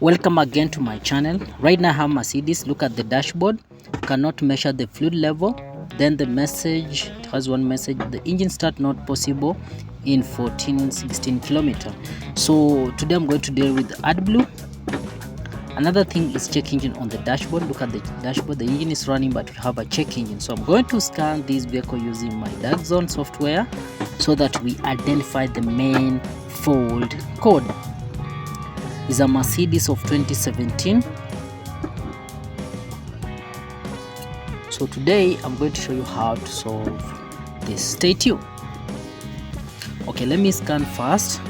Welcome again to my channel. Right now I have Mercedes. Look at the dashboard. Cannot measure the fluid level. Then the message, it has one message: the engine start not possible in 16 kilometer. So today I'm going to deal with Adblue. Another thing is check engine on the dashboard. Look at the dashboard. The engine is running, but we have a check engine. So I'm going to scan this vehicle using my Diagnostics software so that we identify the main fault code. Is a Mercedes of 2017. So today I'm going to show you how to solve this. Stay tuned. Okay, let me scan first.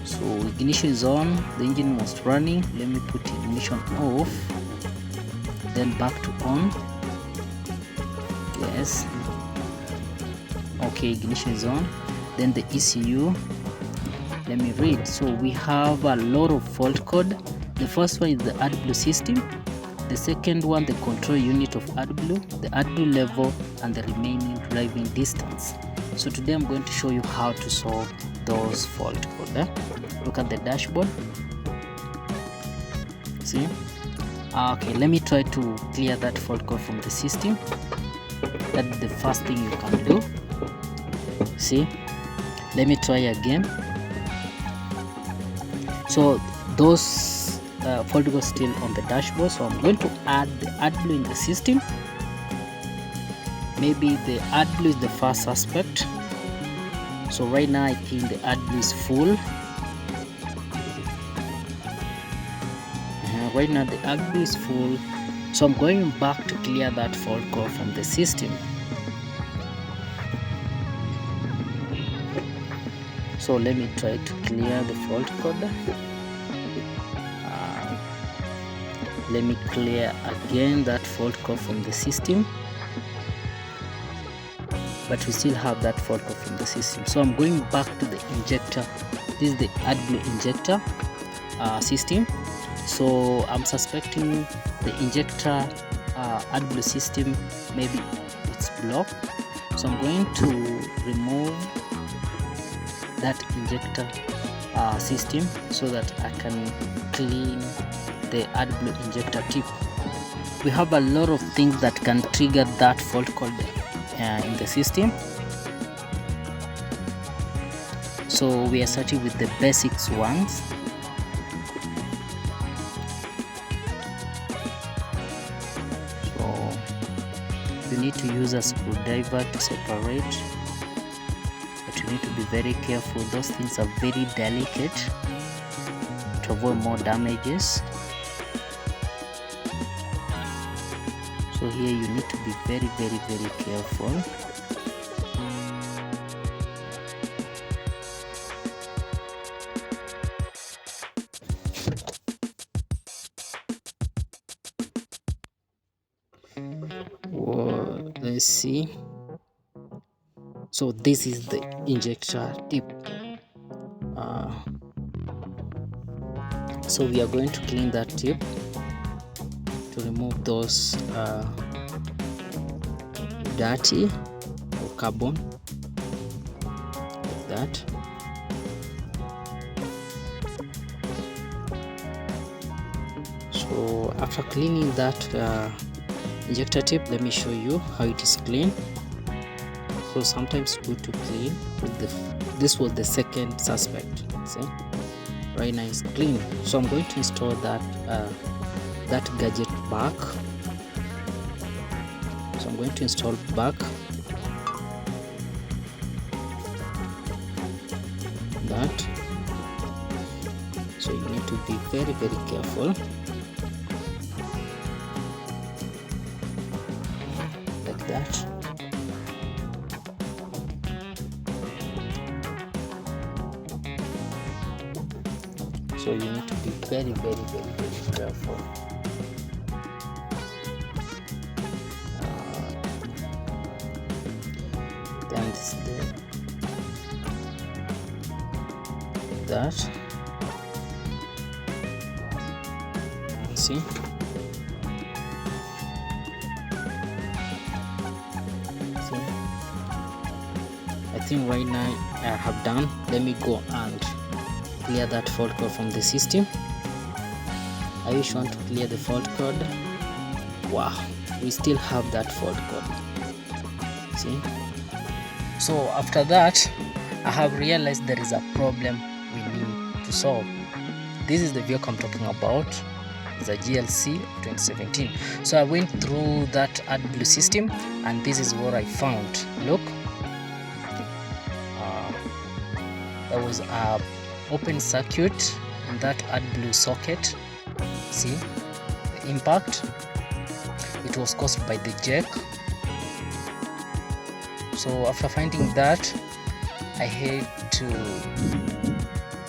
So ignition is on, the engine was running. Let me put ignition off, then back to on. Yes. Okay, ignition is on. Then the ECU, let me read. So we have a lot of fault code. The first one is the Adblue system. The second one, the control unit of Adblue, the Adblue level, and the remaining driving distance. So today I'm going to show you how to solve those fault code. Look at the dashboard. See? Okay, let me try to clear that fault code from the system. That's the first thing you can do. See, let me try again. So those fault codes still on the dashboard, so I'm going to add the Adblue in the system. Maybe the Adblue is the first suspect. So right now I think the Adblue is full. Right now the Adblue is full, so I'm going back to clear that fault code from the system. So let me try to clear the fault code. Let me clear again that fault code from the system, but we still have that fault code from the system. So I'm going back to the injector. This is the Adblue injector system. So I'm suspecting the injector Adblue system, maybe it's blocked. So I'm going to remove that injector system so that I can clean the Adblue injector tip. We have a lot of things that can trigger that fault code in the system. So we are starting with the basics ones. So you need to use a screwdriver to separate. But you need to be very careful. Those things are very delicate to avoid more damages. So here you need to be very careful. Well, let's see. So this is the injector tip. So we are going to clean that tip to remove those dirty or carbon, like that. So after cleaning that injector tip, let me show you how it is clean. So sometimes it's good to clean with this was the second suspect. See, right now it's clean. So I'm going to install that gadget back. So I'm going to install back that. So you need to be very careful, like that. So you need to be very careful. Then this that. See. See. I think right now I have done. Let me go and clear that fault code from the system. I just want to clear the fault code. Wow, we still have that fault code. See? So after that, I have realized there is a problem we need to solve. This is the vehicle I'm talking about. It's a GLC 2017. So I went through that Adblue system, and this is what I found. Look, there was a open circuit in that Adblue socket. See the impact? It was caused by the jack. So after finding that, I had to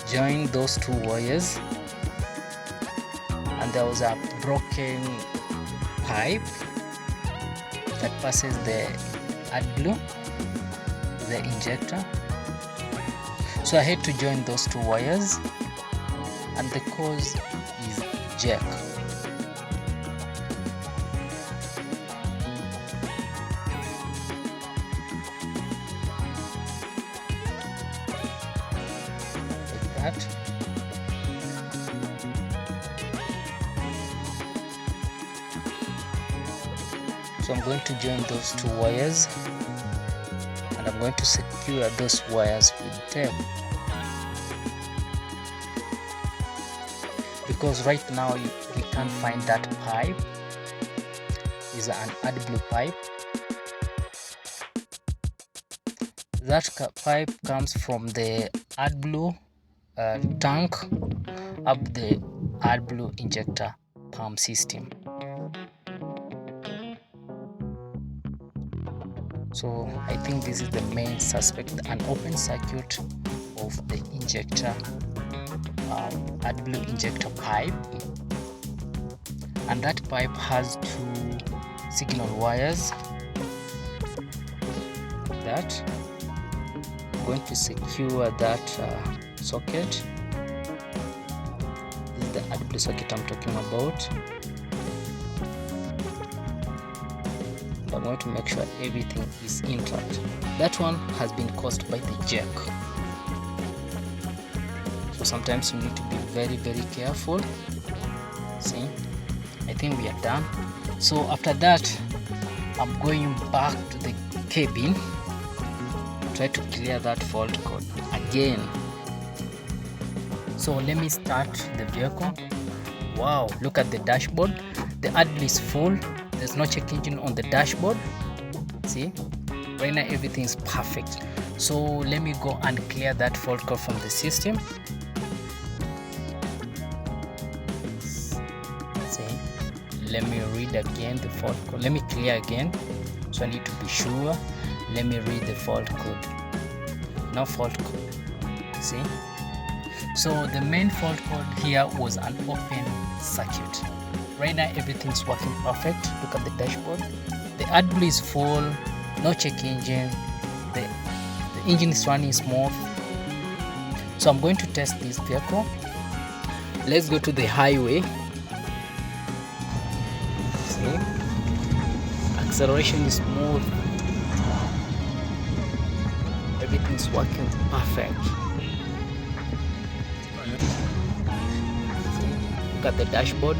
join those two wires, and there was a broken pipe that passes the Adblue, the injector. So I had to join those two wires, and the cause is jack. Like that. So I'm going to join those two wires, and I'm going to secure those wires with tape, because right now we can't find that pipe. Is an Adblue pipe. That pipe comes from the Adblue tank up the Adblue injector pump system. So I think this is the main suspect, an open circuit of the injector, Adblue injector pipe, and that pipe has two signal wires. That I'm going to secure that socket. This is the Adblue socket I'm talking about. I'm going to make sure everything is intact. That one has been caused by the jack. So sometimes you need to be very, very careful. See, I think we are done. So after that, I'm going back to the cabin, try to clear that fault code again. So let me start the vehicle. Wow, look at the dashboard. The Adblue is full. There's no check engine on the dashboard. See, right now everything is perfect. So let me go and clear that fault code from the system. See, let me read again the fault code. Let me clear again. So I need to be sure. Let me read the fault code. No fault code. See, so the main fault code here was an open circuit. Right now everything's working perfect. Look at the dashboard. The Adblue is full, no check engine. The engine is running smooth. So I'm going to test this vehicle. Let's go to the highway. See, acceleration is smooth. Everything's working perfect. See, look at the dashboard.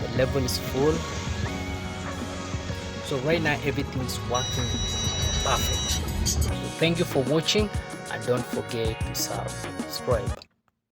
The level is full. So right now everything is working perfect. So thank you for watching, and don't forget to subscribe.